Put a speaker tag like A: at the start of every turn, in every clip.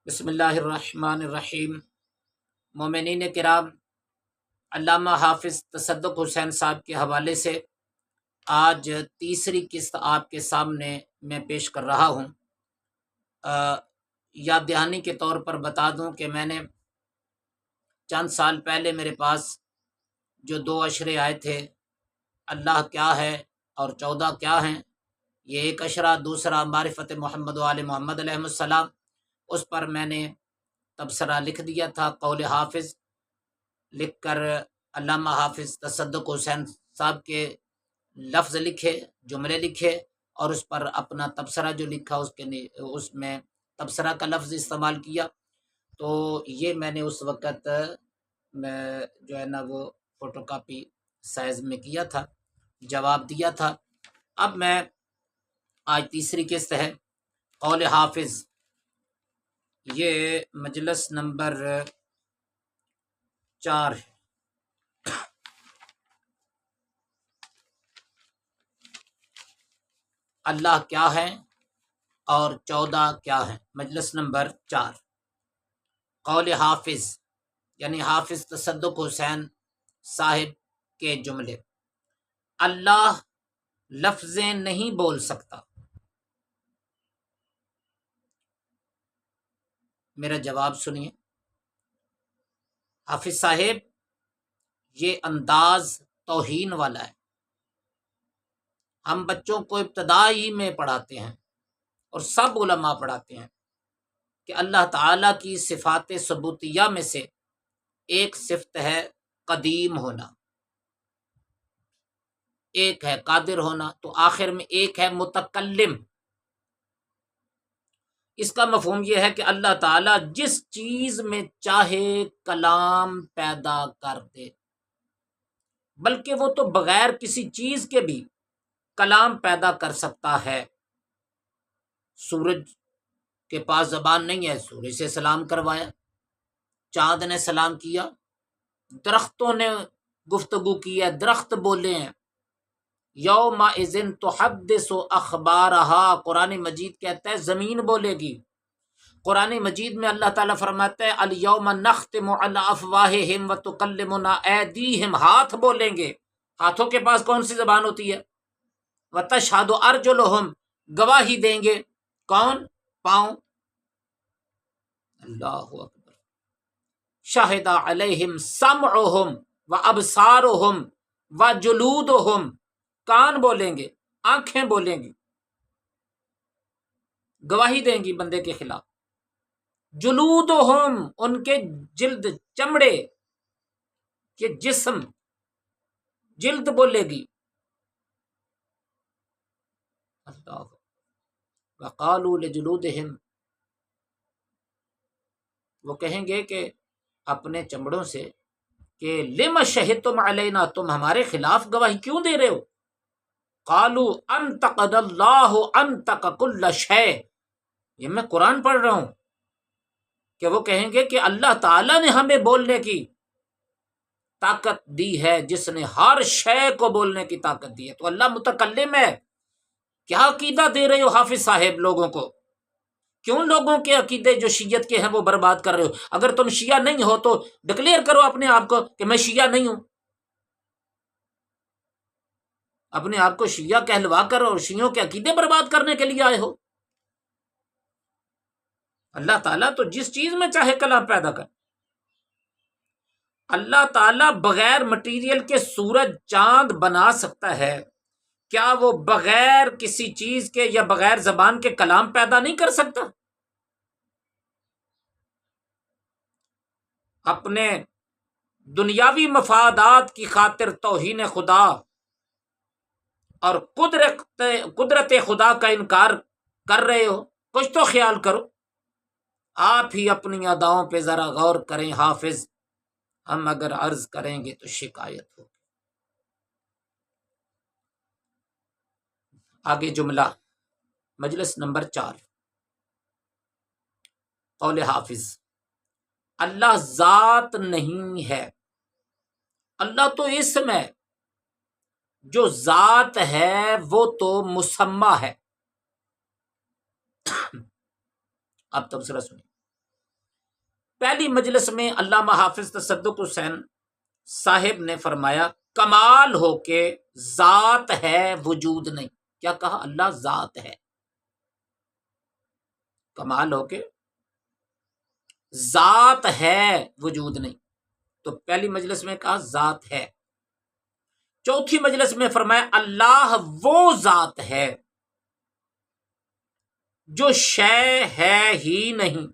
A: بسم اللہ الرحمن الرحیم۔ مومنین کرام، علامہ حافظ تصدق حسین صاحب کے حوالے سے آج تیسری قسط آپ کے سامنے میں پیش کر رہا ہوں۔ یاد دہانی کے طور پر بتا دوں کہ میں نے چند سال پہلے میرے پاس جو 2 اشرے آئے تھے، اللہ کیا ہے اور 14 کیا ہیں، یہ ایک اشرہ، دوسرا معرفت محمد و آل محمد علیہ السلام، اس پر میں نے تبصرہ لکھ دیا تھا۔ قول حافظ لکھ کر علامہ حافظ تصدق حسین صاحب کے لفظ لکھے، جملے لکھے، اور اس پر اپنا تبصرہ جو لکھا اس میں تبصرہ کا لفظ استعمال کیا۔ تو یہ میں نے اس وقت جو ہے نا وہ فوٹو کاپی سائز میں کیا تھا، جواب دیا تھا۔ اب میں آج تیسری قسط ہے قول حافظ، یہ مجلس نمبر 4 ہے۔ اللہ کیا ہے اور 14 کیا ہے، مجلس نمبر 4۔ قول حافظ یعنی حافظ تصدق حسین صاحب کے جملے۔ اللہ لفظیں نہیں بول سکتا۔ میرا جواب سنیے حافظ صاحب، یہ انداز توہین والا ہے۔ ہم بچوں کو ابتدائی میں پڑھاتے ہیں اور سب علماء پڑھاتے ہیں کہ اللہ تعالیٰ کی صفات ثبوتیہ میں سے ایک صفت ہے قدیم ہونا، ایک ہے قادر ہونا، تو آخر میں ایک ہے متکلم۔ اس کا مفہوم یہ ہے کہ اللہ تعالیٰ جس چیز میں چاہے کلام پیدا کر دے، بلکہ وہ تو بغیر کسی چیز کے بھی کلام پیدا کر سکتا ہے۔ سورج کے پاس زبان نہیں ہے، سورج سے سلام کروایا، چاند نے سلام کیا، درختوں نے گفتگو کی ہے، درخت بولے ہیں۔ یومئذ تحدث اخبارہا، قرآن مجید کہتا ہے زمین بولے گی۔ قرآن مجید میں اللہ تعالیٰ فرماتا ہے الیوم نختم علی افواہہم وتکلمنا ایدیہم، ہاتھ بولیں گے۔ ہاتھوں کے پاس کون سی زبان ہوتی ہے؟ وتشہد ارجلہم، گواہی دیں گے کون؟ پاؤں۔ اللہ اکبر۔ شہد علیہم سمعہم وابصارہم وجلودہم، کان بولیں گے، آنکھیں بولیں گی، گواہی دیں گی بندے کے خلاف۔ جلودہم، ان کے جلد، چمڑے کے جسم، جلد بولے گی۔ اللہ، وقالوا لجلودہم، وہ کہیں گے کہ اپنے چمڑوں سے کہ لم شہدتم علینا، تم ہمارے خلاف گواہی کیوں دے رہے ہو؟ قالوا انطقنا اللہ انطق کل شیء، یہ میں قرآن پڑھ رہا ہوں کہ وہ کہیں گے کہ اللہ تعالیٰ نے ہمیں بولنے کی طاقت دی ہے، جس نے ہر شے کو بولنے کی طاقت دی ہے۔ تو اللہ متکلم ہے۔ کیا عقیدہ دے رہے ہو حافظ صاحب لوگوں کو؟ کیوں لوگوں کے عقیدے جو شیعت کے ہیں وہ برباد کر رہے ہو؟ اگر تم شیعہ نہیں ہو تو ڈکلیئر کرو اپنے آپ کو کہ میں شیعہ نہیں ہوں، اپنے آپ کو شیعہ کہلوا کر اور شیعوں کے عقیدے برباد کرنے کے لیے آئے ہو۔ اللہ تعالیٰ تو جس چیز میں چاہے کلام پیدا کر۔ اللہ تعالیٰ بغیر مٹیریل کے سورج چاند بنا سکتا ہے، کیا وہ بغیر کسی چیز کے یا بغیر زبان کے کلام پیدا نہیں کر سکتا؟ اپنے دنیاوی مفادات کی خاطر توہین خدا اور قدرت خدا کا انکار کر رہے ہو، کچھ تو خیال کرو۔ آپ ہی اپنی اداؤں پہ ذرا غور کریں حافظ، ہم اگر عرض کریں گے تو شکایت ہوگی۔ آگے جملہ، مجلس نمبر 4۔ قول حافظ، اللہ ذات نہیں ہے، اللہ تو اسم ہے، جو ذات ہے وہ تو مسمى ہے۔ اب تبصرہ سنیں۔ پہلی مجلس میں علامہ حافظ تصدق حسین صاحب نے فرمایا کمال ہو کے ذات ہے وجود نہیں. کیا کہا؟ اللہ ذات ہے. کمال ہو کے ذات ہے وجود نہیں. تو پہلی مجلس میں کہا ذات ہے. چوتھی مجلس میں فرمایا اللہ وہ ذات ہے جو شے ہے ہی نہیں.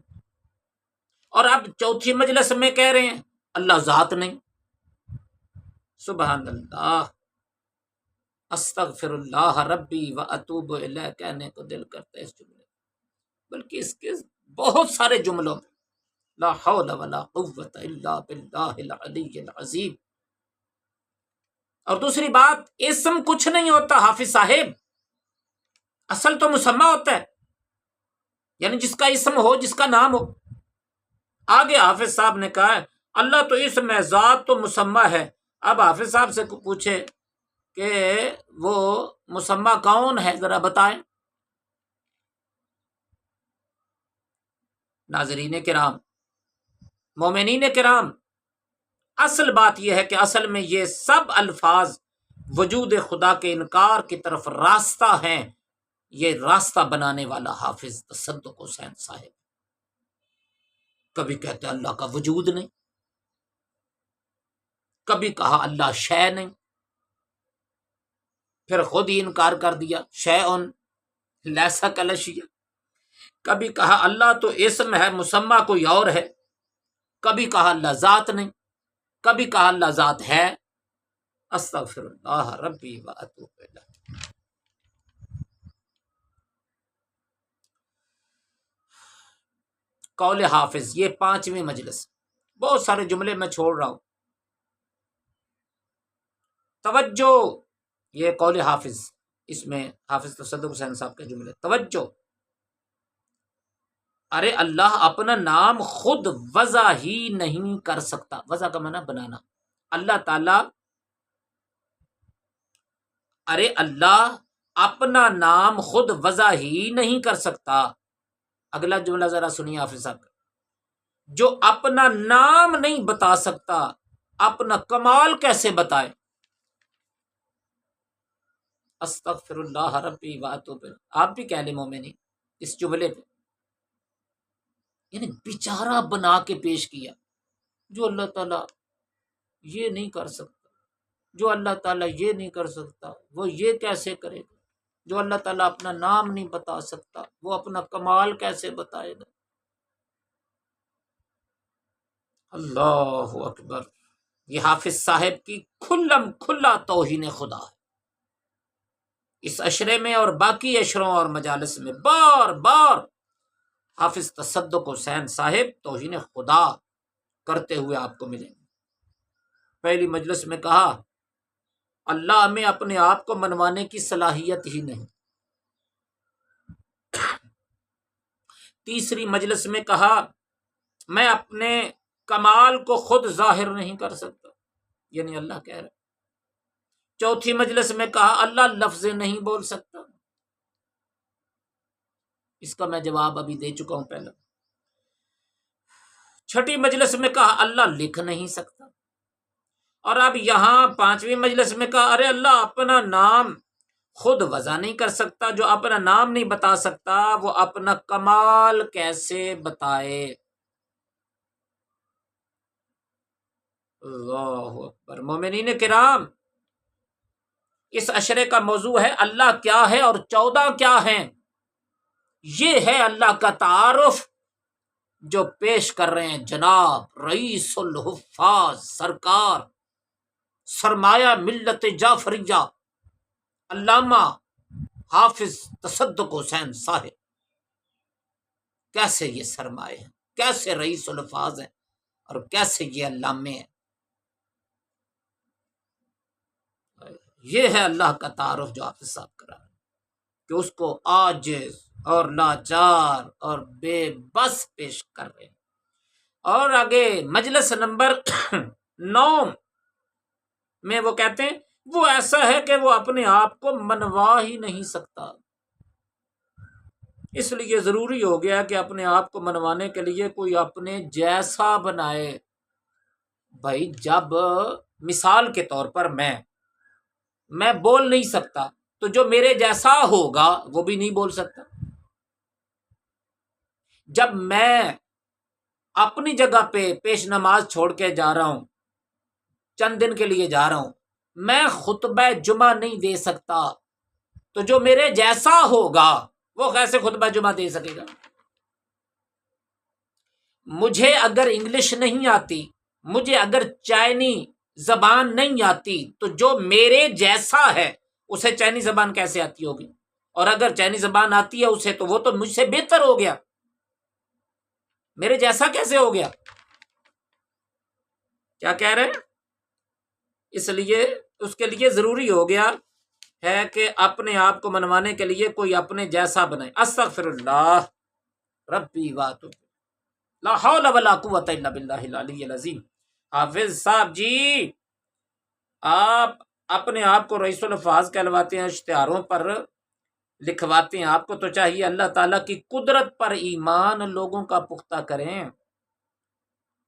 A: اور اب چوتھی مجلس میں کہہ رہے ہیں اللہ ذات نہیں. سبحان اللہ، استغفر اللہ ربی و اتوب الیہ کہنے کو دل کرتا ہے اس جملے، بلکہ اس کے بہت سارے جملوں میں لا حول ولا قوت الا باللہ العلی العظیم. اور دوسری بات، اسم کچھ نہیں ہوتا حافظ صاحب، اصل تو مسمى ہوتا ہے، یعنی جس کا اسم ہو، جس کا نام ہو. آگے حافظ صاحب نے کہا ہے اللہ تو اسم ہے، ذات تو مسمى ہے. اب حافظ صاحب سے پوچھے کہ وہ مسمى کون ہے، ذرا بتائیں. ناظرین کرام، مومنین کرام، اصل بات یہ ہے کہ اصل میں یہ سب الفاظ وجود خدا کے انکار کی طرف راستہ ہیں. یہ راستہ بنانے والا حافظ تصدق حسین صاحب. کبھی کہتے ہیں اللہ کا وجود نہیں، کبھی کہا اللہ شے نہیں، پھر خود ہی انکار کر دیا شیء لیس کالاشیاء. کبھی کہا اللہ تو اسم ہے، مسمى کوئی اور ہے. کبھی کہا اللہ ذات نہیں، کبھی کہا اللہ ذات ہے. استغفر اللہ ربی و اتوب الیہ. قول حافظ، یہ پانچویں مجلس. بہت سارے جملے میں چھوڑ رہا ہوں، توجہ. یہ قول حافظ، اس میں حافظ تصدق حسین صاحب کے جملے. توجہ، ارے اللہ اپنا نام خود وضع ہی نہیں کر سکتا. وضع کا معنی بنانا. اللہ تعالی، ارے اللہ اپنا نام خود وضع ہی نہیں کر سکتا. اگلا جملہ ذرا سنیے حافظ صاحب کا. جو اپنا نام نہیں بتا سکتا، اپنا کمال کیسے بتائے؟ استغفر اللہ ربی و اتوب الیہ. آپ بھی کہہ لیں مومنین اس جملے پہ، یعنی بیچارہ بنا کے پیش کیا. جو اللہ تعالیٰ یہ نہیں کر سکتا، جو اللہ تعالیٰ یہ نہیں کر سکتا، وہ یہ کیسے کرے گا؟ جو اللہ تعالیٰ اپنا نام نہیں بتا سکتا، وہ اپنا کمال کیسے بتائے گا؟ اللہ اکبر. یہ حافظ صاحب کی کھلم کھلا توہین خدا ہے. اس عشرے میں اور باقی عشروں اور مجالس میں بار بار حافظ تصدق حسین صاحب توہین خدا کرتے ہوئے آپ کو ملیں گے. پہلی مجلس میں کہا اللہ میں اپنے آپ کو منوانے کی صلاحیت ہی نہیں. تیسری مجلس میں کہا میں اپنے کمال کو خود ظاہر نہیں کر سکتا، یعنی اللہ کہہ رہا. چوتھی مجلس میں کہا اللہ لفظ نہیں بول سکتا. اس کا میں جواب ابھی دے چکا ہوں پہلے. چھٹی مجلس میں کہا اللہ لکھ نہیں سکتا. اور اب یہاں پانچویں مجلس میں کہا ارے اللہ اپنا نام خود وضع نہیں کر سکتا. جو اپنا نام نہیں بتا سکتا وہ اپنا کمال کیسے بتائے؟ اللہ اکبر. مومنین کرام، اس عشرے کا موضوع ہے اللہ کیا ہے اور 14 کیا ہیں. یہ ہے اللہ کا تعارف جو پیش کر رہے ہیں جناب رئیس الحفاظ سرکار سرمایہ ملت جعفریہ علامہ حافظ تصدق حسین صاحب. کیسے یہ سرمایہ ہیں، کیسے رئیس الحفاظ ہیں، اور کیسے یہ علامے ہیں. یہ ہے اللہ کا تعارف جو حافظ صاحب کرا رہے ہیں کہ اس کو عاجز اور لاچار اور بے بس پیش کر رہے ہیں. اور آگے مجلس نمبر 9 میں وہ کہتے ہیں وہ ایسا ہے کہ وہ اپنے آپ کو منوا ہی نہیں سکتا. اس لیے ضروری ہو گیا کہ اپنے آپ کو منوانے کے لیے کوئی اپنے جیسا بنائے۔ بھائی جب مثال کے طور پر میں بول نہیں سکتا تو جو میرے جیسا ہوگا وہ بھی نہیں بول سکتا۔ جب میں اپنی جگہ پہ پیش نماز چھوڑ کے جا رہا ہوں، چند دن کے لیے جا رہا ہوں، میں خطبہ جمعہ نہیں دے سکتا، تو جو میرے جیسا ہوگا وہ کیسے خطبہ جمعہ دے سکے گا؟ مجھے اگر انگلش نہیں آتی، مجھے اگر چائنی زبان نہیں آتی، تو جو میرے جیسا ہے اسے چائنی زبان کیسے آتی ہوگی؟ اور اگر چائنی زبان آتی ہے اسے تو وہ تو مجھ سے بہتر ہو گیا، میرے جیسا کیسے ہو گیا؟ کیا کہہ رہے ہیں؟ اس لیے اس کے لیے ضروری ہو گیا ہے کہ اپنے آپ کو منوانے کے لیے کوئی اپنے جیسا بنائے۔ استغفر اللہ ربی واتوب لا حول ولا قوت الا باللہ العلی العظیم۔ حافظ صاحب جی، آپ اپنے آپ کو رئیس الفاظ کہلواتے ہیں، اشتہاروں پر لکھواتے ہیں، آپ کو تو چاہیے اللہ تعالیٰ کی قدرت پر ایمان لوگوں کا پختہ کریں،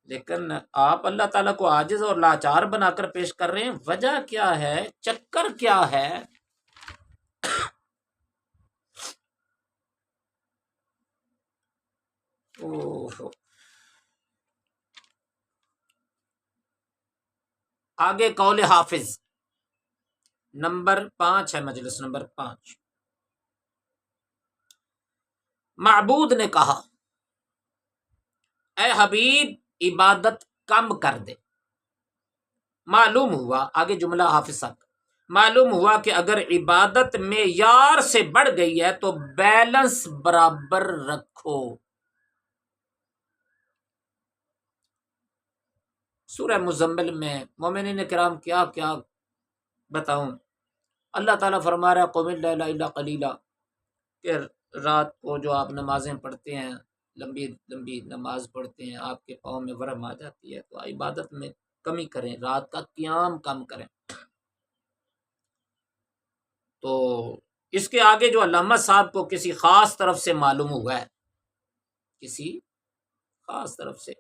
A: لیکن آپ اللہ تعالیٰ کو عاجز اور لاچار بنا کر پیش کر رہے ہیں۔ وجہ کیا ہے؟ چکر کیا ہے؟ آگے قول حافظ نمبر 5 ہے، مجلس نمبر 5۔ معبود نے کہا اے حبیب عبادت کم کر دے۔ معلوم ہوا، آگے جملہ حافظ صاحب، معلوم ہوا کہ اگر عبادت معیار سے بڑھ گئی ہے تو بیلنس برابر رکھو۔ سورہ مزمل میں مومنین کرام کیا کیا بتاؤں، اللہ تعالیٰ فرما رہا ہے قم اللیل الا قلیلا، کہ رات کو جو آپ نمازیں پڑھتے ہیں، لمبی لمبی نماز پڑھتے ہیں، آپ کے پاؤں میں ورم آ جاتی ہے، تو عبادت میں کمی کریں، رات کا قیام کم کریں۔ تو اس کے آگے جو علامہ صاحب کو کسی خاص طرف سے معلوم ہوا ہے، کسی خاص طرف سے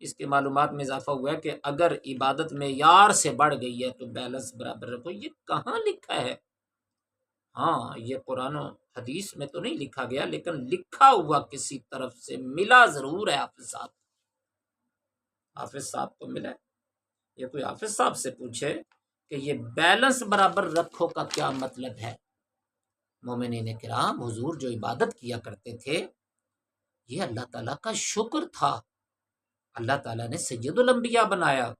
A: اس کے معلومات میں اضافہ ہوا ہے کہ اگر عبادت معیار سے بڑھ گئی ہے تو بیلنس برابر رکھو۔ یہ کہاں لکھا ہے؟ ہاں، یہ قرآن و حدیث میں تو نہیں لکھا گیا، لیکن لکھا ہوا کسی طرف سے ملا ضرور ہے۔ حافظ صاحب کو ملا ہے۔ یہ کوئی حافظ صاحب سے پوچھے کہ یہ بیلنس برابر رکھو کا کیا مطلب ہے؟ مومنین کرام، حضور جو عبادت کیا کرتے تھے یہ اللہ تعالیٰ کا شکر تھا۔ اللہ تعالیٰ نے سید الانبیاء بنایا،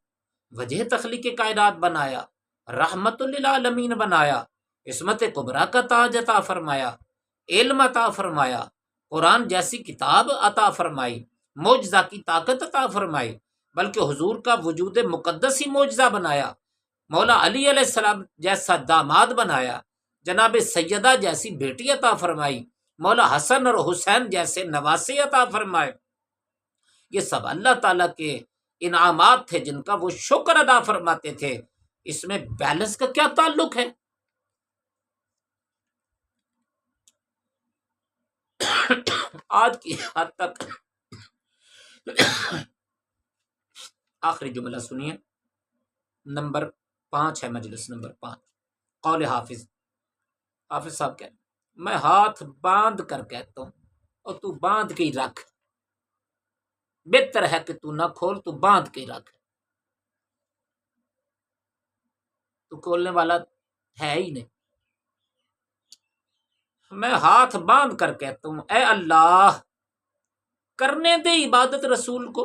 A: وجہ تخلیق کائنات بنایا، رحمت للعالمین بنایا، عصمت کبریٰ کا تاج عطا فرمایا، علم عطا فرمایا، قرآن جیسی کتاب عطا فرمائی، معجزہ کی طاقت عطا فرمائی، بلکہ حضور کا وجود مقدس ہی معجزہ بنایا، مولا علی علیہ السلام جیسا داماد بنایا، جناب سیدہ جیسی بیٹی عطا فرمائی، مولا حسن اور حسین جیسے نواسے عطا فرمائے۔ یہ سب اللہ تعالیٰ کے انعامات تھے جن کا وہ شکر ادا فرماتے تھے۔ اس میں بیلنس کا کیا تعلق ہے؟ آج کی حد تک آخری جملہ سنیے، نمبر 5 ہے، مجلس نمبر 5، قول حافظ صاحب کہتے ہیں میں ہاتھ باندھ کر کہتا ہوں اور تو باندھ کے ہی رکھ، بہتر ہے کہ تو نہ کھول، تو باندھ کے ہی رکھ، تو کھولنے والا ہے ہی نہیں۔ میں ہاتھ باندھ کر کہتا ہوں اے اللہ کرنے دے عبادت رسول کو،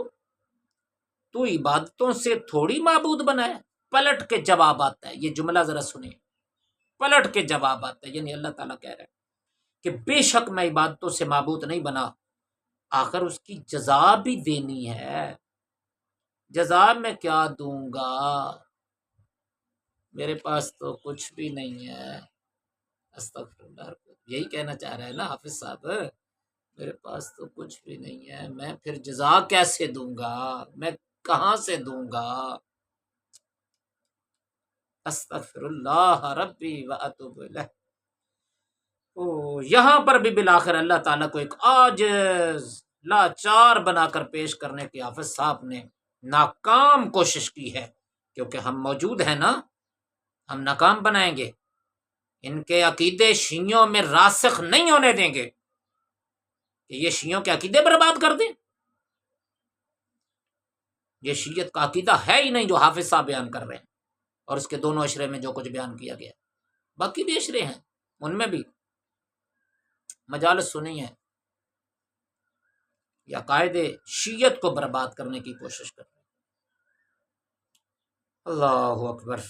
A: تو عبادتوں سے تھوڑی معبود بنایا۔ پلٹ کے جواب آتا ہے، یہ جملہ ذرا سنیں، پلٹ کے جواب آتا ہے، یعنی اللہ تعالیٰ کہہ رہے ہیں کہ بے شک میں عبادتوں سے معبود نہیں بنا، آخر اس کی جزا بھی دینی ہے۔ جزا میں کیا دوں گا؟ میرے پاس تو کچھ بھی نہیں ہے۔ استغفر اللہ، یہی کہنا چاہ رہا ہے نا حافظ صاحب، میرے پاس تو کچھ بھی نہیں ہے، میں پھر جزا کیسے دوں گا؟ میں کہاں سے دوں گا؟ استغفر اللہ ربی واتوب الیہ۔ یہاں پر بھی بالآخر اللہ تعالیٰ کو ایک عاجز لاچار بنا کر پیش کرنے کی حافظ صاحب نے ناکام کوشش کی ہے، کیونکہ ہم موجود ہیں نا، ہم ناکام بنائیں گے، ان کے عقیدے شیعوں میں راسخ نہیں ہونے دیں گے کہ یہ شیعوں کے عقیدے برباد کر دیں۔ یہ شیعت کا عقیدہ ہے ہی نہیں جو حافظ صاحب بیان کر رہے ہیں، اور اس کے دونوں اشرے میں جو کچھ بیان کیا گیا، باقی بھی اشرے ہیں ان میں بھی مجالس سنی ہے، یا عقائد شیعت کو برباد کرنے کی کوشش کر رہے ہیں۔ اللہ اکبر۔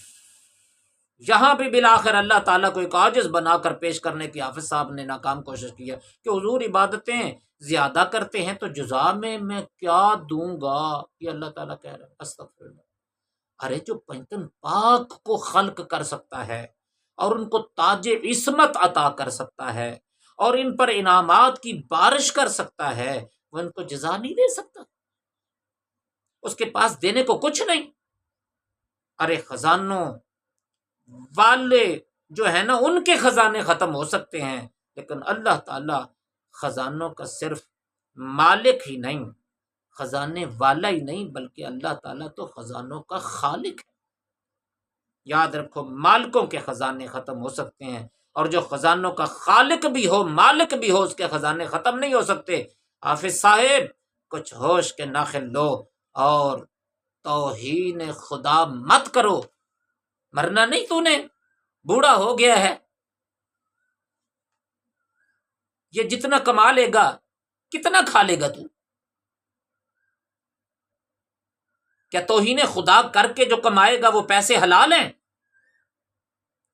A: یہاں بھی بالآخر اللہ تعالیٰ کو ایک عاجز بنا کر پیش کرنے کی حافظ صاحب نے ناکام کوشش کی ہے کہ حضور عبادتیں زیادہ کرتے ہیں تو جزا میں کیا دوں گا، یہ اللہ تعالیٰ کہہ رہے ہیں۔ استغفر اللہ۔ ارے جو پنجتن پاک کو خلق کر سکتا ہے اور ان کو تاج عصمت عطا کر سکتا ہے اور ان پر انعامات کی بارش کر سکتا ہے، وہ ان کو جزا نہیں دے سکتا؟ اس کے پاس دینے کو کچھ نہیں۔ ارے خزانوں والے جو ہے نا، ان کے خزانے ختم ہو سکتے ہیں، لیکن اللہ تعالی خزانوں کا صرف مالک ہی نہیں، خزانے والا ہی نہیں، بلکہ اللہ تعالیٰ تو خزانوں کا خالق ہے۔ یاد رکھو، مالکوں کے خزانے ختم ہو سکتے ہیں، اور جو خزانوں کا خالق بھی ہو، مالک بھی ہو، اس کے خزانے ختم نہیں ہو سکتے۔ حافظ صاحب کچھ ہوش کے ناخن لو اور توہین خدا مت کرو، مرنا نہیں، تو نے بوڑھا ہو گیا ہے، یہ جتنا کما لے گا کتنا کھا لے گا تو؟ کیا توہین خدا کر کے جو کمائے گا وہ پیسے حلال ہیں؟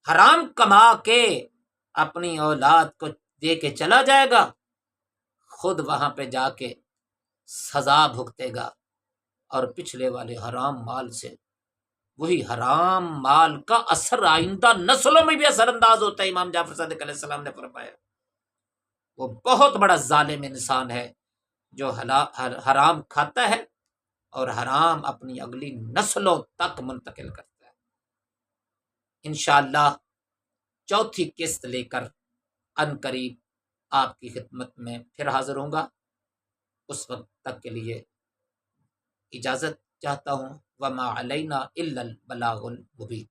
A: حرام کما کے اپنی اولاد کو دے کے چلا جائے گا، خود وہاں پہ جا کے سزا بھگتے گا، اور پچھلے والے حرام مال سے وہی حرام مال کا اثر آئندہ نسلوں میں بھی اثر انداز ہوتا ہے۔ امام جعفر صادق علیہ السلام نے فرمایا وہ بہت بڑا ظالم انسان ہے جو حرام کھاتا ہے اور حرام اپنی اگلی نسلوں تک منتقل کرتا ہے۔ انشاءاللہ چوتھی قسط لے کر ان قریب آپ کی خدمت میں پھر حاضر ہوں گا۔ اس وقت تک کے لیے اجازت چاہتا ہوں۔ وما علینا الا البلاغ المبین۔